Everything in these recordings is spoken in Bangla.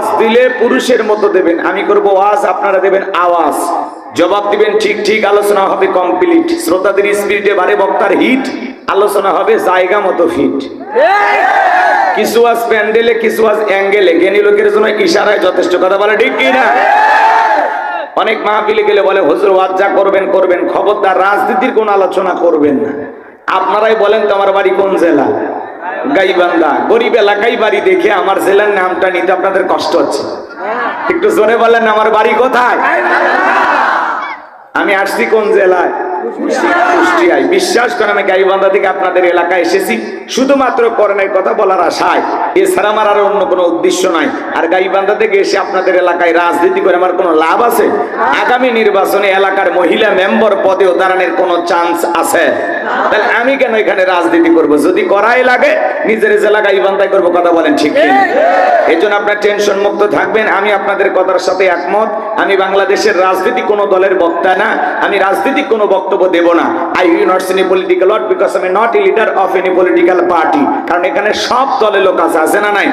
ওয়াজ দিলে পুরুষের মতো দেবেন, আমি করব ওয়াজ, আপনারা দেবেন আওয়াজ, জবাব দিবেন ঠিক ঠিক, আলোচনা হবে কমপ্লিট, শ্রোতাদের স্পিরিটে বাড়ে, বক্তার হিট, আলোচনা হবে জায়গা মতো ফিট। কিছু আজ প্যান্ডেলে, কিছু আজ অ্যাঙ্গেলে, জ্ঞানী লোকের জন্য ইশারায় যথেষ্ট, কথা বলে ঠিক কি না? অনেক মাহফিলে গেলে বলে হুজুর ওয়াজ যা করবেন করবেন, খবরদার রাজনীতির কোন আলোচনা করবেন না। আপনারাই বলেন তো আমার বাড়ি কোন জেলা? গাইবান্ধা। গরিব এলাকায় বাড়ি দেখে আমার জেলার নামটা নিতে আপনাদের কষ্ট হচ্ছে? একটু জোরে বলেন আমার বাড়ি কোথায়? আমি আসছি কোন জেলায়? কুষ্টিয়ায়। বিশ্বাস করেন আমি গাইবান্ধা থেকে আপনাদের এলাকায় এসেছি শুধুমাত্র করোনার কথা বলার আশায়, এছাড়া আমার আর অন্য কোনো উদ্দেশ্য নাই। আর গাইবান্ধা থেকে এসে আপনাদের এলাকায় রাজনীতি করে আমার কোনো লাভ আছে? আগামী নির্বাচনে এলাকার মহিলা মেম্বার পদেও দাঁড়ানোর কোনো চান্স আছে? তাহলে আমি কেন এখানে রাজনীতি করব? যদি করাই লাগে নিজের জেলা গাইবান্ধায় করবো, কথা বলেন ঠিক কি? এই জন্য আপনার টেনশন মুক্ত থাকবেন। আমি আপনাদের কথার সাথে একমত। আমি বাংলাদেশের রাজনীতি কোনো দলের বক্তা না, আমি রাজনীতিক কোনো বক্তব্য দেব না। I will not say any political word because I am not a leader of any political party. কারণ এখানে সব দলের লোক আছে না নাই?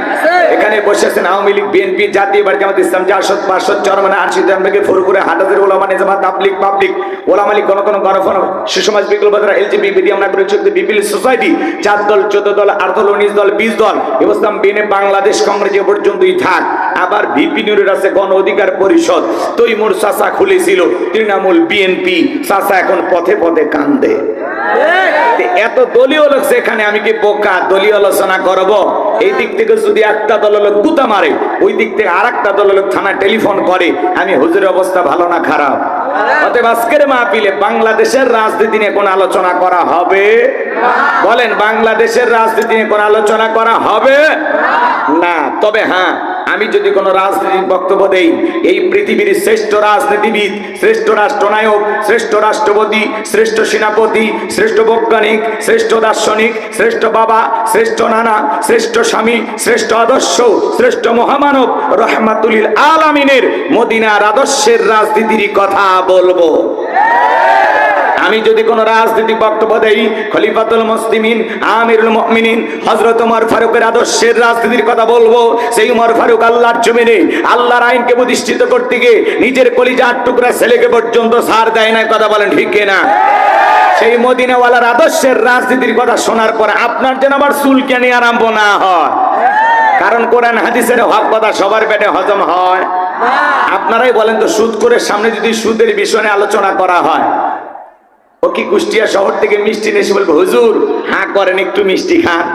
এখানে বসে আছেন আওয়ামী লীগ, বিএনপি, জাতীয় পার্টি, জামাত ইসলাম, জাসদ, বাসদ, চরমনা, আরশিদ, থেকে ফুরফুরে, হাটাজের ওলামা, নিজামাত, তাবলিগ, পাবলিক, ওলামা লীগ, কোন গণফোন, সুসমাজ, বিপ্লবীরা, এলজিবিটি, আমরা বিপিএল সোসাইটি, 4 দল, 14 দল, 8 দল, 19 দল, 20 দল, এবস্থাম বিনে বাংলাদেশ কংগ্রেস যে পর্যন্তই থাক। আবার ভিপি নুরের আছে গণ অধিকার পরিষদ, তৈমুর চাচা খুলেছিল তৃণমূল, বিএনপি চাচা এখন পথে পথে কান্দে। এত দলীয় লোক সেখানে, আমি কি বোকা দলীয় আলোচনা করব? এই দিক থেকে যদি একটা দলের লোক গুতা মারে, ওই দিক থেকে আর একটা দলের লোক থানা টেলিফোন করে, আমি হুজুরের অবস্থা ভালো না খারাপ? অতএব আজকের মাহফিলে বাংলাদেশের রাজনীতি নিয়ে কোন আলোচনা করা হবে? বলেন, বাংলাদেশের রাজনীতি নিয়ে কোন আলোচনা করা হবে না। তবে হ্যাঁ, আমি যদি কোন রাজনৈতিক বক্তব্য দেই, এই পৃথিবীর শ্রেষ্ঠ রাজনীতিবিদ, শ্রেষ্ঠ রাষ্ট্রনায়ক, শ্রেষ্ঠ রাষ্ট্রপতি, শ্রেষ্ঠ সেনাপতি, শ্রেষ্ঠ বৈজ্ঞানিক, শ্রেষ্ঠ দার্শনিক, শ্রেষ্ঠ বাবা, শ্রেষ্ঠ নানা, শ্রেষ্ঠ স্বামী, শ্রেষ্ঠ আদর্শ, শ্রেষ্ঠ মহামানব রহমাতুল আলামিনের মদিনার আদর্শের রাজনীতির কথা বলবো। আমি যদি কোন রাজনৈতিক বক্তব্য দেই, খলিফাতুল মুসলিমিন, আমিরুল মুমিনিন হযরত ওমর ফারুকের আদর্শের রাজনীতির কথা বলবো। সেই ওমর ফারুক আল্লাহর জমিনে আল্লাহর আইনকে প্রতিষ্ঠিত করতে গিয়ে নিজের কলিজার টুকরা ছেলেকে পর্যন্ত ছাড় দেয় না, কথা বলেন ঠিক কিনা? সেই মদিনাওয়ালার আদর্শের রাজনীতির কথা শোনার পর আপনার যেন আবার চুলকানি আরম্ভ না হয়। কারণ কোরআন হাদিসের হক কথা সবার পেটে হজম হয়। আপনারাই বলেন তো, সুদ করে সামনে যদি সুদের বিষয়ে আলোচনা করা হয়, ও কি কুষ্টিয়া শহর থেকে মিষ্টি এসে বলবে হুজুর হ্যাঁ করেন একটু মিষ্টি খান?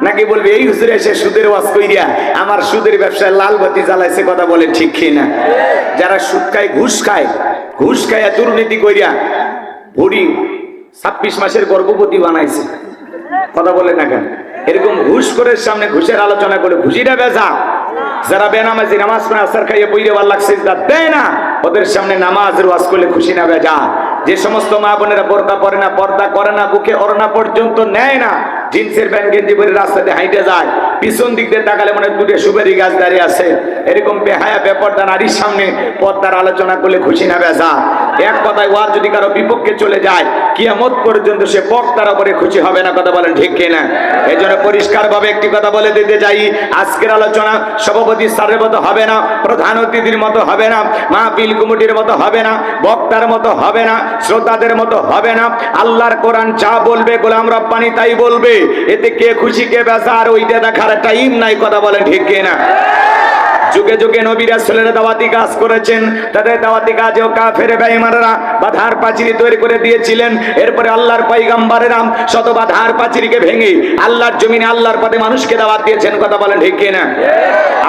নাকি বলবে এই হুজুর এসে সুদের ওয়াজ কইরা আমার সুদের ব্যবসায় লাল বাতি জ্বালাইছে, কথা বলে ঠিক কিনা? যারা সুদ খায়, ঘুষ খায়, ঘুষ খায় দুর্নীতি কইরা ভরি 26 মাসের গর্ভবতী বানাইছে, কথা বলে না কেন? এরকম ঘুষ করে সামনে ঘুষের আলোচনা করে ঘুষিটা বেজা। যারা বেনামাজি নামাজ পড়ে আসার খাইয়ে বইরে আল্লাহ সিজদা দেয় না, ওদের সামনে নামাজের ওয়াজ করলে খুশি না বেজা। যে সমস্ত মা বোনেরা পর্দা পরে না, পর্দা করে না, বুকে ওড়না পর্যন্ত নেয় না, জিন্সের প্যান্ট গেঞ্জি পরে রাস্তাতে হাইটে যায়, পিছন দিক দিয়ে তাকালে মনে হয় দুটো সুপারি গাছ দাঁড়িয়ে আছে, এরকম বেহায়া বেপর্দা নারীর সামনে পর্দার আলোচনা করলে খুশি না বেজা। এক কথায় ওয়াজ যদি কারো বিপক্ষে চলে যায়, কিয়ামত পর্যন্ত সে বক্তার উপরে খুশি হবে না, কথা বলেন ঠিক কিনা? এই জন্য পরিষ্কার ভাবে একটি কথা বলে দিতে চাই, আজকের আলোচনা সভাপতি স্যারের মতো হবে না, প্রধান অতিথির মতো হবে না, মাহফিল কমিটির মতো হবে না, বক্তার মতো হবে না, শ্রোতাদের মতো হবে না। আল্লাহর কোরআন যা বলবে গোলাম রব্বানি তাই বলবে। এতে কে খুশি কে বেজার ওইটা দেখার টাইম নাই, কথা বলেন ঠিক কিনা? যুগে যুগে নবী রাসূলেরা দাওয়াতি কাজ করেছেন, তাদের দাওয়াতি কাজেও কাফের বেঈমানরা বাধার পাঁচিল তৈরি করে দিয়েছিলেন। এরপরে আল্লাহর পয়গম্বরেরা শত বাধার পাঁচিলকে ভেঙে আল্লাহর জমিনে আল্লাহর পথে মানুষকে দাওয়াত দিয়েছেন, কথা বলেন ঠিক কিনা?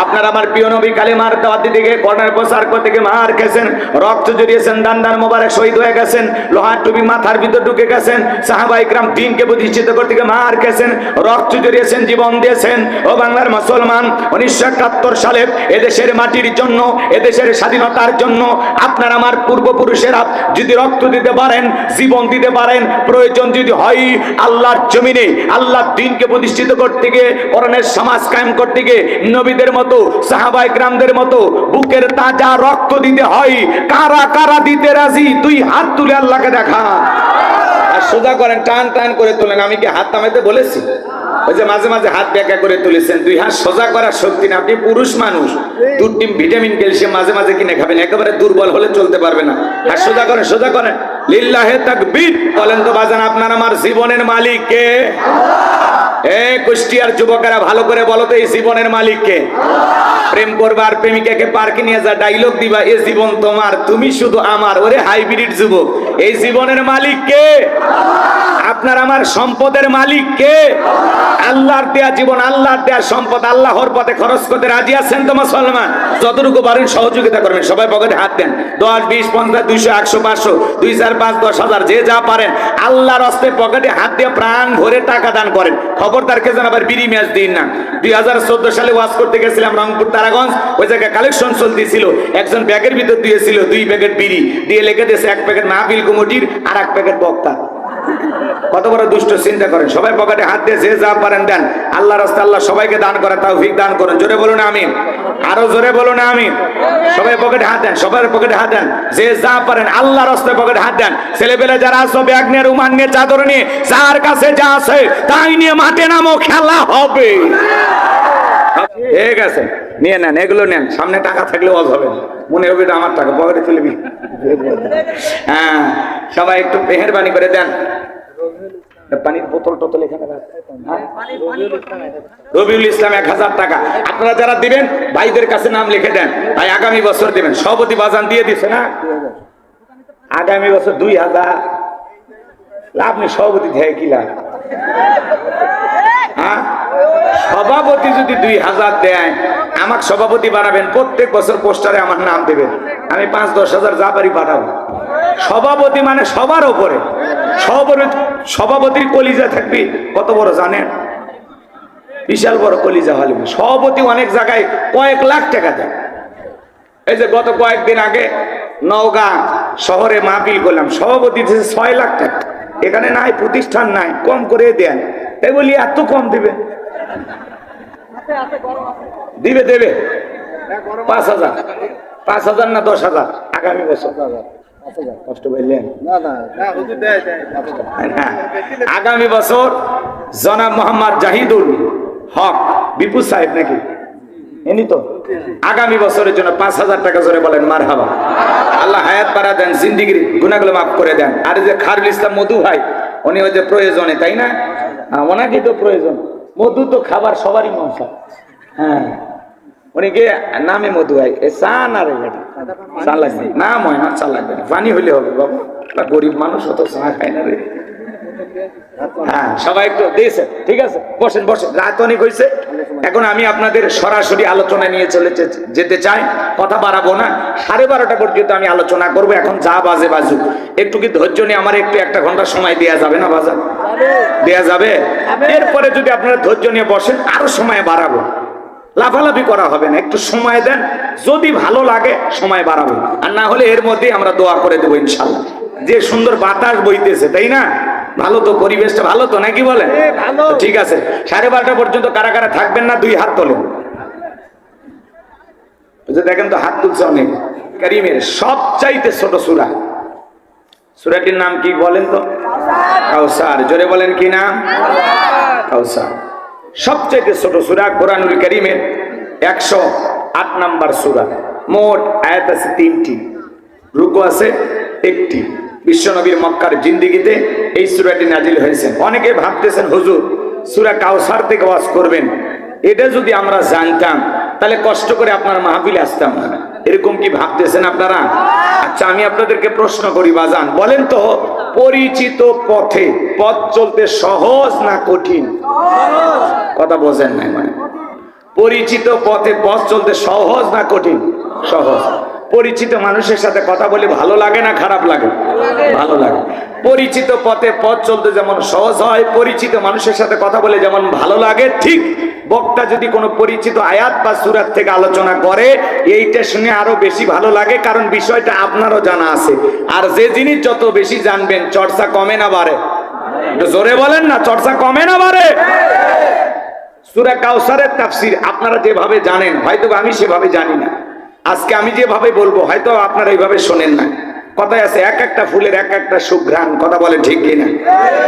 আপনারা আমার প্রিয় নবী কালেমার দাওয়াত দিতে গিয়ে করোনার প্রচার করতে গিয়ে মার খেয়েছেন, রক্ত জড়িয়েছেন, দান্দার মোবারক শহীদ হয়ে গেছেন, লোহার টুপি মাথার ভিতর ঢুকে গেছেন, সাহাবায়ে কিরাম দ্বীনকে প্রতিষ্ঠিত করতে গিয়ে মার খেয়েছেন, রক্ত জড়িয়েছেন, জীবন দিয়েছেন। ও বাংলার মুসলমান, 1971 সালে এদেশের মাটির জন্য, এদেশের স্বাধীনতার জন্য আপনার আমার পূর্বপুরুষেরা যদি রক্ত দিতে পারেন, জীবন দিতে পারেন, প্রয়োজন যদি হয় আল্লাহর জমিনে আল্লাহর দ্বীনকে প্রতিষ্ঠিত করতে গিয়ে, কোরআনের সমাজ কায়েম করতে গিয়ে নবীদের মতো, সাহাবায়ে কিরামদের মতো বুকের তাজা রক্ত দিতে হয়, কারা কারা দিতে রাজি? তুই হাত তুলে আল্লাহকে দেখা। আর সোজা করেন, টান টান করে তোলেন। আমি কি হাত নামাইতে বলেছি? ওই যে মাঝে মাঝে হাত ব্যাকা করে তুলেছেন, দুই হাত সোজা করার শক্তি না, আপনি পুরুষ মানুষ, দুটি ভিটামিন ক্যালসিয়াম মাঝে মাঝে কিনে খাবেন, একেবারে দুর্বল হলে চলতে পারবে না। হাত সোজা করেন, সোজা করেন, লিল্লাহে তাকবীর বলেন তো বাজান, আপনার আমার জীবনের মালিক কে? কুষ্টিয়ার যুবকেরা ভালো করে বলো তো, এই জীবনের মালিক কে? প্রেম করবা আর প্রেমিকাকে পার্কে নিয়ে যা ডায়লগ দিবা, এ জীবন তোমার, তুমি শুধু আমার, ওরে হাইব্রিড যুবক, এই জীবনের মালিক কে? আপনার আমার সম্পদের মালিক কে? আল্লাহর দেয়া জীবন, আল্লাহর দেয়া সম্পদ, আল্লাহর পথে খরচ করতে রাজি আছেন তো মুসলমান? যতটুকু পারেন সহযোগিতা করবেন, সবাই পকেটে হাত দেন, 10, 20, 50, 200, 100, 500, 2, 4, 5, 10,000, যে যা পারেন আল্লাহর রাস্তায় পকেটে হাত দিয়ে প্রাণ ভরে টাকা দান করেন। খবরদার কে যেন আবার বিড়ি ম্যাচ দিন না। 2014 সালে ওয়াজ করতে গেছিলাম রংপুর তারাগঞ্জ, ওই জায়গায় কালেকশন চলতেছিল, একজন ব্যাগের ভিতর দিয়েছিল 2 প্যাকেট বিড়ি, দিয়ে লিখে দিয়েছে 1 প্যাকেট মাহফিল কমিটির আর 1 প্যাকেট বক্তা। কত বড় দুষ্ট, চিন্তা করেন। সবাই পকেটে হাত দিয়ে যে যা পারেন দেন, আল্লাহর রাস্তায় আল্লাহ সবাইকে দান করে, তৌফিক দান করেন। জোরে বলুন আমিন, আরো জোরে বলুন আমিন। সবাই পকেটে হাত দেন, সবাই পকেটে হাত দেন, যে যা পারেন আল্লাহর রাস্তায় পকেটে হাত দেন। ছেলেপেলে যারা আসো, ব্যাগ নিয়ে, রুমাল নিয়ে, চাদর নিয়ে, যার কাছে যা আছে তাই নিয়ে মাঠে নামো, খেলা হবে। ঠিক আছে, নিয়ে নেন, এগুলো নেন, সামনে টাকা থাকলে ওয়াজ হবে, মনে হবে আমার টাকা, পকেটে তুলবি। হ্যাঁ, সবাই একটু মেহেরবানি করে দেন। পানির বোতল টোতল এখানে, রবিউল ইসলাম 1000 টাকা। আপনারা যারা দিবেন ভাইদের কাছে নাম লিখে দেন, ভাই আগামী বছর দিবেন। সভাপতি বাজান দিয়ে দিছে না, আগামী বছর 2000। আপনি সভাপতি থেকে কি লাভ? হ্যাঁ, সভাপতি যদি 2000 দেয়, আমাকে সভাপতি বানাবেন, প্রত্যেক বছর পোস্টারে আমার নাম দেবেন, আমি 5-10 হাজার যা পারি পাঠাবো। সভাপতি মানে সবার উপরে, সভাপতির কলিজা থাকবি কত বড় জানেন? বিশাল বড় কলিজা হলে সভাপতি অনেক জায়গায় কয়েক লাখ টাকা দেয়। এই যে গত কয়েকদিন আগে নওগাঁ শহরে মাহফিল করলাম, সভাপতি 6 লাখ টাকা। এখানে নাই, প্রতিষ্ঠান নাই, কম করে দেন। এই বলি এত কম দিবে? দিবে, দেবে 5,000, 5,000 না 10,000 আগামী বছর। কষ্ট পাইলেন? আগামী বছর জনাব মোহাম্মদ জাহিদুল হক বিপু সাহেব নাকি এনি তো, আগামী বছরের জন্য 5,000 টাকা জোরে বলেন মারহাবা। আল্লাহ হায়াত বাড়া দেন, জিন্দিগির গুনাহগুলো মাফ করে দেন। আর যে খারুল ইসলাম মধু ভাই, উনি ওই যে প্রয়োজনে, তাই না, ওনাকে তো প্রয়োজন, মধু তো খাবার সবারই মনসা। হ্যাঁ, উনি গিয়ে নামে মধু ভাই, এ চা না রে, চা লাগবে নাম হয় না, চা লাগবে না, পানি হইলে হবে বাবু, গরিব মানুষ অত চা খায় না রে। হ্যাঁ, সবাই একটু দিয়েছে, ঠিক আছে, বসেন বসেন, রাত অনেক হয়েছে। এখন আমি আপনাদের সরাসরি আলোচনা নিয়ে চলে যেতে চাই, কথা বাড়াবো না, 12:30 পর্যন্ত আমি আলোচনা করবো। এখন যা বাজে বাজুক, একটু কি ধৈর্য নিয়ে আমার একটু 1 ঘন্টা সময় দেয়া যাবে না বাজার? দেয়া যাবে। এরপরে যদি আপনারা ধৈর্য নিয়ে বসেন, আরো সময় বাড়াবো, লাফালাফি করা হবে না, একটু সময় দেন, যদি ভালো লাগে সময় বাড়াবো, আর না হলে এর মধ্যেই আমরা দোয়া করে দেবো ইনশাল্লাহ। যে সুন্দর বাতাস বইতেছে, তাই না, ভালো তো, পরিবেশটা ভালো তো, নাকি বলেন? ঠিক আছে, 12:30 পর্যন্ত কারা কারা থাকবেন না 2 হাত তোলেন। দেখেন তো হাত তুলছে অনেক। কারিমের সবচাইতে ছোট সূরা, সূরাটির নাম কি বলেন তো? কাউসার। জোরে বলেন কি নাম? কাউসার। সবচাইতে ছোট সূরা কোরআনুল কারীমের 108 নম্বর সূরা। মোট আয়াত আছে 3টি, রুকু আছে 1টি। বিশ্বনবীর মক্কার জিন্দেগিতে এই সূরাটি নাজিল হয়েছে। অনেকে ভাবতেছেন হুজুর সূরা কাউসার থেকে ওয়াজ করবেন, এটা যদি আমরা জানতাম তাহলে কষ্ট করে আপনার মাহফিলে আসতাম না, এরকম কি ভাবতেছেন আপনারা? আচ্ছা, আমি আপনাদেরকে প্রশ্ন করি বাজান, বলেন তো, পরিচিত পথে পথ চলতে সহজ না কঠিন? কথা বোঝেন নাই, মানে পরিচিত পথে পথ চলতে সহজ না কঠিন? সহজ। পরিচিত মানুষের সাথে কথা বলে ভালো লাগে না খারাপ লাগে? ভালো লাগে। পরিচিত পথে পথ চলতে যেমন সহজ হয়, পরিচিত মানুষের সাথে কথা বলে যেমন ভালো লাগে, ঠিক বক্তা যদি কোনো পরিচিত আয়াত বা সূরাত থেকে আলোচনা করে, এইটা শুনে আরো বেশি ভালো লাগে, কারণ বিষয়টা আপনারও জানা আছে। আর যে জিনিস যত বেশি জানবেন, চর্চা কমে না বাড়ে? জোরে বলেন না, চর্চা কমে না বাড়ে? সূরা কাউসারের তাফসীর আপনারা যেভাবে জানেন, হয়তো আমি সেভাবে জানি না। আজকে আমি যেভাবে বলবো হয়তো আপনারা এইভাবে শোনেন না। কথায় আছে এক একটা ফুলের এক একটা সুঘ্রাণ, কথা বলে ঠিক কিনা?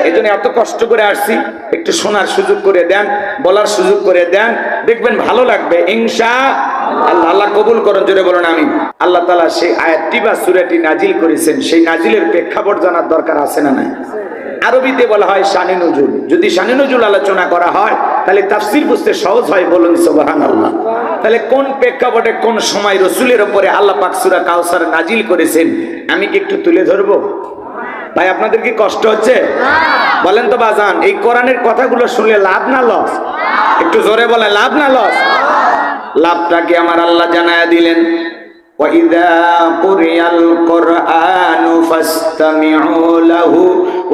এই জন্য এত কষ্ট করে আসছি, একটু শোনার সুযোগ করে দেন, বলার সুযোগ করে দেন, দেখবেন ভালো লাগবে ইনশাআল্লাহ। আল্লাহ কবুল করুন, জোরে বলুন আমিন। আল্লাহ তাআলা সেই আয়াতটি বা সূরাটি নাজিল করেছেন, সেই নাজিলের প্রেক্ষাপট জানার দরকার আছে না নাই? আরবিতে বলা হয় শানে নুজুল। যদি শানে নুজুল আলোচনা করা হয় তাহলে তাফসীর বুঝতে সহজ হয়, বলুন সুবহানাল্লাহ। তাহলে কোন প্রেক্ষাপটে কোন সময় রাসূলের উপরে আল্লাহ পাক সূরা কাউসার নাজিল করেছেন আমি কি একটু তুলে ধরবো? ভাই আপনাদের কি কষ্ট হচ্ছে? বলেন তো বাজান, এই কোরআনের কথাগুলো শুনলে লাভ না লস? একটু জোরে বলেন, লাভ না লস? লাভটা কি আমার আল্লাহ জানায়া দিলেন, وَإِذَا قُرِئَ الْقُرْآنُ فَاسْتَمِعُوا لَهُ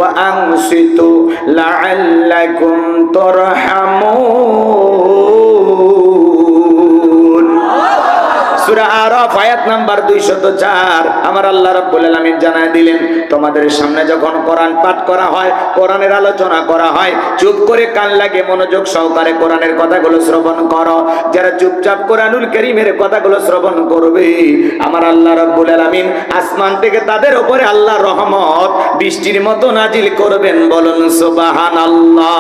وَأَنصِتُوا لَعَلَّكُمْ تُرْحَمُونَ। সূরা আরাফ আয়াত নাম্বার 204। আমার আল্লাহ রাব্বুল আলামিন জানায় দিলেন, তোমাদের সামনে যখন কোরআন পাঠ করা হয়, কোরআনের আলোচনা করা হয়, চুপ করে কান লাগে মনোযোগ সহকারে কোরআনের কথাগুলো শ্রবণ করো। যারা চুপচাপ কোরআনুল কারীমের কথাগুলো শ্রবণ করবে, আমার আল্লাহ রাব্বুল আলামিন আসমান থেকে তাদের উপরে আল্লাহ রহমত বৃষ্টির মতো নাজিল করবেন, বলুন সুবহানাল্লাহ।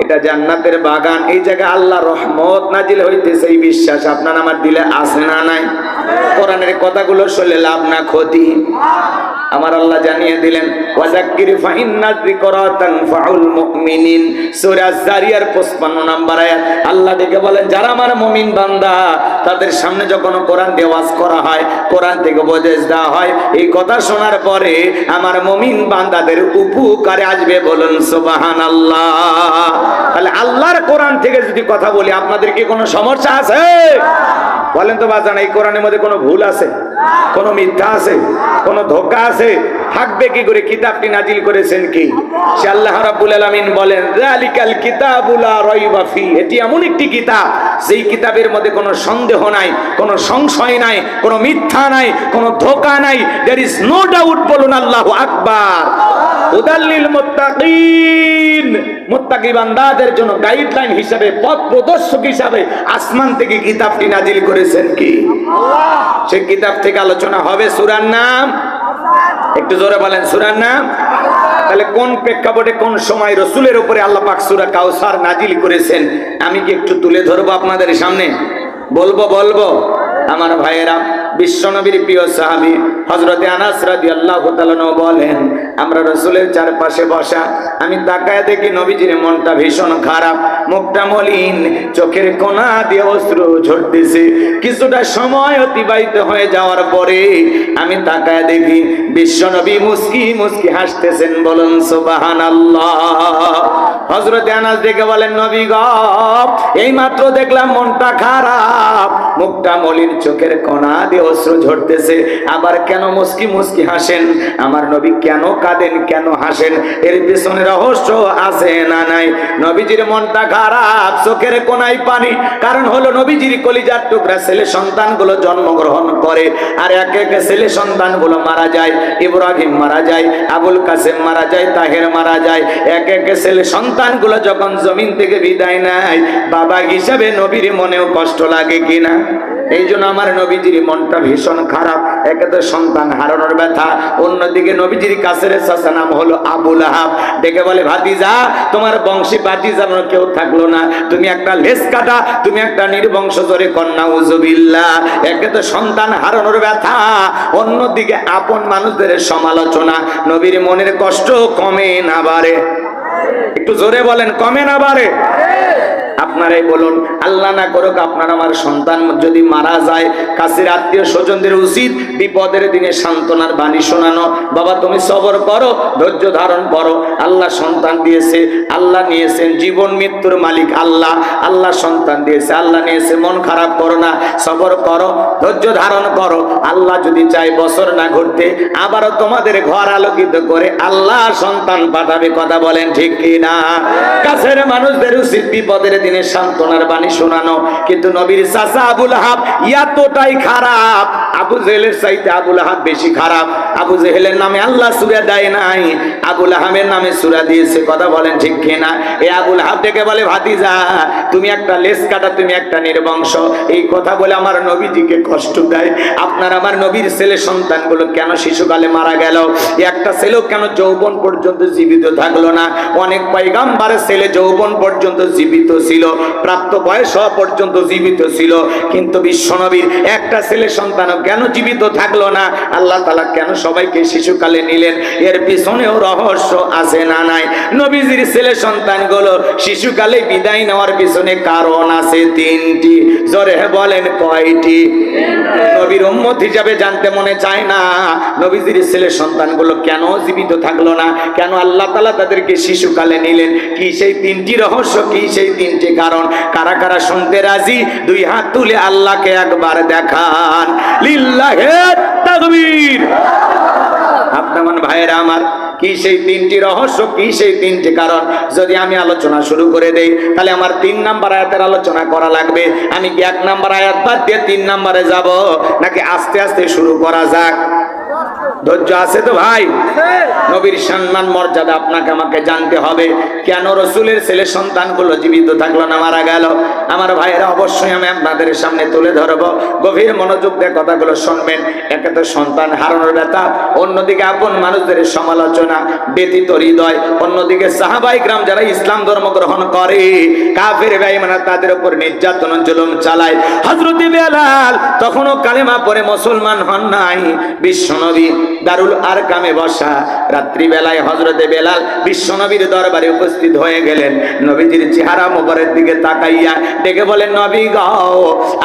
এটা জান্নাতের বাগান, এই জায়গায় আল্লাহ রহমত নাজিল হইতেছে, এই বিশ্বাস আপনার আমার দিলে আছে না নাই? কোরআনের কথাগুলো শুনলে লাভ না ক্ষতি? আমার আল্লাহ জানিয়ে দিলেন, ওয়াযাক্কির ফাইন্না যিকরা তানফাউল মুমিনিন। সূরা যারিয়ার 55 নম্বর আয়াত। আল্লাহ দেখে বলেন, যারা আমার মুমিন বান্দা তাদের সামনে যখন কোরআন দিয়ে ওয়াজ করা হয়, কোরআন থেকে উপদেশ দেওয়া হয়, এই কথা শোনার পরে আমার মুমিন বান্দাদের উপকারে আসবে, বলুন সুবহানাল্লাহ। তাহলে আল্লাহর কোরআন থেকে যদি কথা বলি আপনাদের কি কোনো সমস্যা আছে? বলেন তো বাজান, এই কোরআনের মধ্যে কোনো ভুল আছে? কোনো মিথ্যা আছে? কোনো ধোঁকা আছে? থাকবে কি করে? কিতাবটি নাজিল করেছেন কি? সে আল্লাহ রাব্বুল আলামিন বলেন, যালিকাল কিতাবু লা রাইবা ফি। এটি এমন একটি কিতাব, যেই কিতাবের মধ্যে কোনো সন্দেহ নাই, কোনো সংশয় নাই, কোনো মিথ্যা নাই, কোনো ধোঁকা নাই। দেয়ার ইজ নো ডাউট, বলুন আল্লাহু আকবার। হুদাল্লিল মুত্তাকিন, মুত্তাকি বান্দাদের জন্য গাইডলাইন হিসাবে, পথ প্রদর্শক হিসাবে আসমান থেকে কিতাবটি নাজিল করেছেন কি? আল্লাহ। সেই কিতাব থেকে আলোচনা হবে। সূরার নাম একটু জোরে বলেন, সূরার নাম? তাহলে কোন প্রেক্ষাপটে কোন সময় রাসূলের উপরে আল্লাহ পাক সূরা কাউসার নাজিল করেছেন আমি কি একটু তুলে ধরবো আপনাদের সামনে? বলবো আমার ভাইয়েরা, বিশ্বনবীর প্রিয় সাহাবী হযরতে আনাস রাদিয়াল্লাহু তাআলা বলেন, আমরা রাসূলের চারপাশে বসা, আমি তাকায় দেখি নবীজির মনটা ভীষণ খারাপ, মুখটা মলিন, চোখের কোণা দিয়ে অশ্রু ঝরতেছে। কিছুটা সময় অতিবাহিত হয়ে যাওয়ার পরে আমি তাকায় দেখি বিশ্বনবী মুস্কি মুস্কি হাসতেছেন, বলুন সুবহানাল্লাহ। হযরতে আনাস দেখে বলেন, নবী গো, এই মাত্র দেখলাম মনটা খারাপ, মুখটা মলিন, চোখের কোণা দিয়ে অশ্রু ঝরতেছে, আবার কেন মুস্কি মুস্কি হাসেন? আমার নবী কেন কাঁদেন, কেন হাসেন? এর পিছনে রহস্য আছে না নাই? নবীজির মনটা খারাপ, চোখের কোণায় পানি, কারণ হলো নবীজির কলিজার টুকরা ছেলে সন্তানগুলো জন্মগ্রহণ করে, আর এক এক ছেলে সন্তানগুলো মারা যায়। ইব্রাহিম মারা যায়, আবুল কাসেম মারা যায়, তাহের মারা যায়। এক এক ছেলে সন্তানগুলো যখন জমিন থেকে বিদায় নেয়, বাবা হিসাবে নবীর মনেও কষ্ট লাগে কিনা? এই জন্য আমার নবীজির মনটা ভীষণ খারাপ। একে তো সন্তান হারানোর ব্যথা, অন্যদিকে নবীজির কাছের চাচা নাম হলো আবু লাহাব, ডেকে বলে, ভাতিজা, তোমার বংশী ভাতিজানোর কেউ থাকলো না, তুমি একটা লেজ কাটা, তুমি একটা নির্বংশ, জোরে কন্যা উযুবিল্লাহ। একে তো সন্তান হারানোর ব্যথা, অন্যদিকে আপন মানুষদের সমালোচনা। নবীর মনের কষ্ট কমে না বাড়ে? একটু জোরে বলেন, কমে না বাড়ে? আপনারাই বলুন, আল্লাহ না করুক আপনার আমার সন্তান যদি মারা যায়, কাছের আত্মীয় স্বজনদের উচিত বিপদের দিনে সান্ত্বনার বাণী শোনানো। বাবা, তুমি সবর করো, ধৈর্য ধারণ করো, আল্লাহ সন্তান দিয়েছে, আল্লাহ নিয়েছেন, জীবন মৃত্যুর মালিক আল্লাহ, আল্লাহ সন্তান দিয়েছে, আল্লাহ নিয়েছে, মন খারাপ করো না, সবর করো, ধৈর্য ধারণ করো। আল্লাহ যদি চাই বছর না ঘুরতে আবারও তোমাদের ঘর আলোকিত করে আল্লাহ সন্তান পাঠাবে। কথা বলেন ঠিক কিনা? কাছের মানুষদের উচিত বিপদের দিনে সান্ত্বনার বাণী শোনানো। কিন্তু নবীর চাচা আবু লাহাব এতটাই খারাপ, আবু জেহেলের চাইতে আবুল আহাব বেশি খারাপ। আবু জেহেলের নামে আল্লাহ সূরা দেয় নাই, আবুল আহাবের নামে সূরা দিয়েছে। কথা বলেন ঠিক কিনা? এই আবুল আহাব ডেকে বলে, ভাতিজা তুমি একটা লেস কাটা, তুমি একটা নির্বংশ। এই কথা বলে আমার নবীজিকে কষ্ট দেয়। আপনার আমার নবীর ছেলে সন্তানগুলো কেন শিশুকালে মারা গেল? একটা ছেলেও কেন যৌবন পর্যন্ত জীবিত থাকলো না? অনেক পয়গম্বরের ছেলে যৌবন পর্যন্ত জীবিত ছিল, প্রাপ্ত বয়স হওয়া পর্যন্ত জীবিত ছিল, কিন্তু বিশ্বনবীর একটা ছেলে সন্তানও কেন জীবিত থাকলো না? আল্লাহ তাআলা কেন সবাইকে শিশুকালে নিলেন? এর পিছনেও রহস্য আছে না নাই? নবীজির ছেলে সন্তানগুলো শিশুকালে বিদায় নেওয়ার পিছনে কারণ আছে তিনটি। জোরে বলেন কয়টি? নবীর উম্মত হিসাবে জানতে মনে চায় না নবীজির ছেলে সন্তানগুলো কেন জীবিত থাকলো না, কেন আল্লাহ তাআলা তাদেরকে শিশুকালে নিলেন? কি সেই তিনটি রহস্য, কি সেই তিনটি কারণ? কারা কারা শুনতে রাজি? দুই হাত তুলে আল্লাহকে একবার দেখান। লিল্লাহে তাকবীর। আপনার ভাইয়েরা আমার, কি সেই তিনটি রহস্য, কি সেই তিনটি কারণ? যদি আমি আলোচনা শুরু করে দেই তাহলে আমার 3 নাম্বার আয়াতের আলোচনা করা লাগবে। আমি কি 1 নাম্বার আয়াত বাদ দিয়ে 3 নাম্বারে যাব, নাকি আস্তে আস্তে শুরু করা যাক? ধৈর্য আছে তো ভাই? নবীর সম্মান মর্যাদা আপনাকে আমাকে জানতে হবে। কেন রসুলের ছেলে সন্তানগুলো জীবিত থাকলো না, মারা গেল? আমার ভাইয়েরা, অবশ্যই আমি আপনাদের সামনে তুলে ধরবো। গভীর মনোযোগ দিয়ে কথাগুলো শুনবেন। একে তো সন্তান হারানোর ব্যথা, অন্যদিকে আপন মানুষদের সমালোচনা, ব্যথিত হৃদয়, অন্যদিকে সাহাবায়ে কেরাম যারা ইসলাম ধর্ম গ্রহণ করে কাফের বেঈমান তাদের উপর নির্যাতন জুলুম চালায়। হযরত বেলাল তখনও কালেমা পড়ে মুসলমান হন নাই। বিশ্বনবী দারুল আরকামে বসা, রাত্রি বেলায় হযরতে বেলাল বিশ্বনবীর দরবারে উপস্থিত হয়ে গেলেন। নবীজির চেহারা মোবারকের দিকে তাকাইয়া ডেকে বলেন, নবী গো,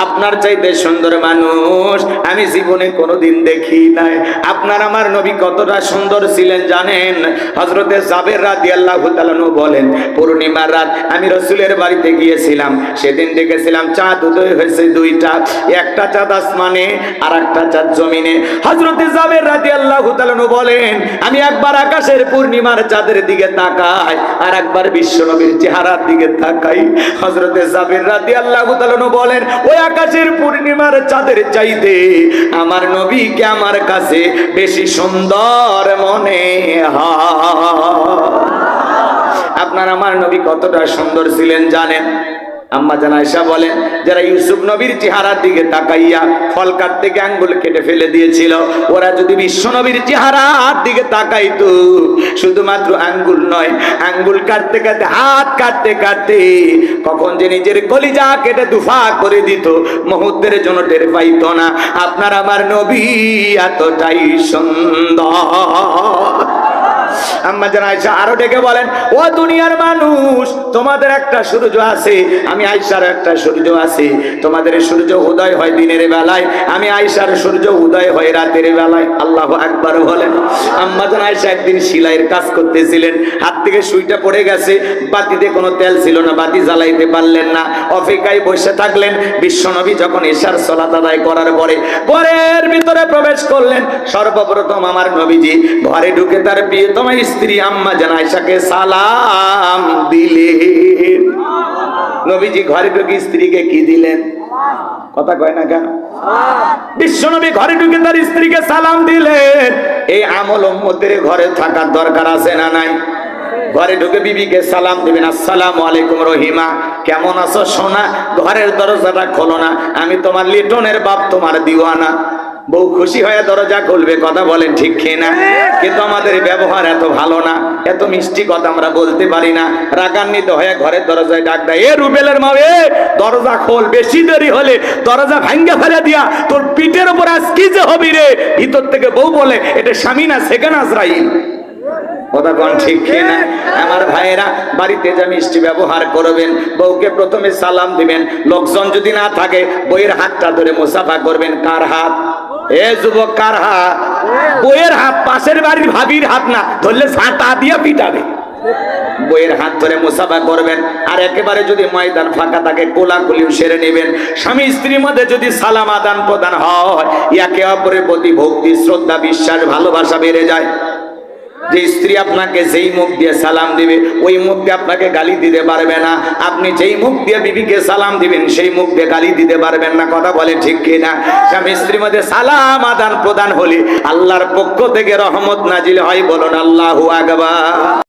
আপনার চাইতে সুন্দর মানুষ আমি জীবনে কোনোদিন দেখি নাই। আপনার আমার নবী কতটা সুন্দর ছিলেন জানেন? হযরতে জাবের রাদিয়াল্লাহু তাআলা বলেন, পূর্ণিমার রাত আমি রাসূলের বাড়িতে গিয়েছিলাম। সেদিন দেখেছিলাম চাঁদ উদয় হয়েছে 2টা, একটা চাঁদ আসমানে আর একটা চাঁদ জমিনে। হযরতে জাবের রাদিয়াল্লাহু তাআলা বলেন, আমি একবার আকাশের পূর্ণিমার চাঁদের দিকে তাকাই আর একবার বিশ্বনবীর চেহারার দিকে তাকাই। হযরতে জাবের রাদিয়াল্লাহু তাআলা বলেন, ওই আকাশের পূর্ণিমার চাঁদের চাইতে আমার নবীকে আমার কাছে বেশি সুন্দর মনে হয়। আপনার আমার নবী কতটা সুন্দর ছিলেন জানেন? আম্মা জান আয়েশা বলেন, যারা ইউসুফ নবীর চেহারার দিকে তাকাইয়া ফল কাটতে গিয়ে আঙ্গুল কেটে ফেলে দিয়েছিল, ওরা যদি বিশ্ব নবীর চেহারার দিকে তাকাইতো, শুধুমাত্র আঙ্গুল নয়, আঙ্গুল কাটতে কাটতে, হাত কাটতে কাটতে কখন যে নিজের কলিজা কেটে দুফা করে দিত, মুহূর্তের জন্য টের পাইতো না। আপনার আমার নবী এতটাই সুন্দর। আম্মা জান আয়েশা আরো ডেকে বলেন, ও দুনিয়ার মানুষ, তোমাদের একটা সূর্য আছে, আমি আয়েশার একটা সূর্য আছে। তোমাদের সূর্য উদয় হয় দিনের বেলায়, আমি আয়েশার সূর্য উদয় হয় রাতের বেলায়। আল্লাহু আকবার বলেন। আম্মা জান আয়েশা একদিন সেলাইয়ের কাজ করতেছিলেন, হাত থেকে সুইটা পড়ে গেছে, বাতিতে কোনো তেল ছিল না, বাতি জ্বালাইতে পারলেন না, অপেক্ষায় বসে থাকলেন। বিশ্বনবী যখন এশার সালাত আদায় করার পরে ঘরের ভিতরে প্রবেশ করলেন, সর্বপ্রথম আমার নবীজি ঘরে ঢুকে তার প্রিয়তমা স্ত্রী আম্মা জান আয়েশাকে সালাম দিলেন। নবীজি ঘরে ঢুকে স্ত্রীকে কি দিলেন? কথা কয় না কেন? বিশ্বনবী ঘরে ঢুকে তার স্ত্রীকে সালাম দিলেন। এই আমল উম্মতের ঘরে থাকার দরকার আছে না নাই? ঘরে ঢুকে বিবিকে সালাম দিবেন, আসসালামু আলাইকুম রহিমা, কেমন আছো সোনা? ঘরের দরজাটা খোলো না, আমি তোমার লিটনের বাপ, তোমার দিওয়ানা। বউ খুশি হয়ে দরজা খুলবে। কথা বলেন ঠিক কিনা? কিন্তু আমাদের ব্যবহার এত ভালো না, এত মিষ্টি কথা আমরা বলতে পারি না। রাগান্বিত হয়ে ঘরের দরজায় ডাক দেয়, এ রুবেলের মা, এ দরজা খোল, বেশি দেরি হলে দরজা ভাঙ্গে ফেলে দিয়া তোর পিঠের উপর আজ কি যে হবি রে। ভিতর থেকে বউ বলে, এটা স্বামী না সেকেন্ড আজরাইল। কথা কোন ঠিক কিনা? আমার ভাইয়েরা, বাড়িতে যা মিষ্টি ব্যবহার করবেন, বউকে প্রথমে সালাম দিবেন। লোকজন যদি না থাকে, বইয়ের হাতটা ধরে মুসাফা করবেন। কার হাত? এ যুবক, কার হাত? বইয়ের হাত, পাশের বাড়ির ভাবির হাত না, ধরলে ঝাঁটা দিয়ে পিটাবে। বইয়ের হাত ধরে মুসাফা করবেন। আর একেবারে যদি ময়দান ফাঁকা থাকে, কোলাকুলিও সেরে নেবেন। স্বামী স্ত্রীর মধ্যে যদি সালাম আদান প্রদান হয়, একে অপরের প্রতি ভক্তি, শ্রদ্ধা, বিশ্বাস, ভালোবাসা বেড়ে যায়। যে স্ত্রী আপনাকে যেই মুখ দিয়ে সালাম দিবে ওই মুখ দিয়ে আপনাকে গালি দিতে পারবে না, আপনি যেই মুখ দিয়ে বিবিকে সালাম দিবেন সেই মুখ দিয়ে গালি দিতে পারবেন না। কথা বলে ঠিক কিনা? স্বামী স্ত্রীর মধ্যে সালাম আদান প্রদান হলে আল্লাহর পক্ষ থেকে রহমত নাজিল হয়। বলুন আল্লাহু আকবার।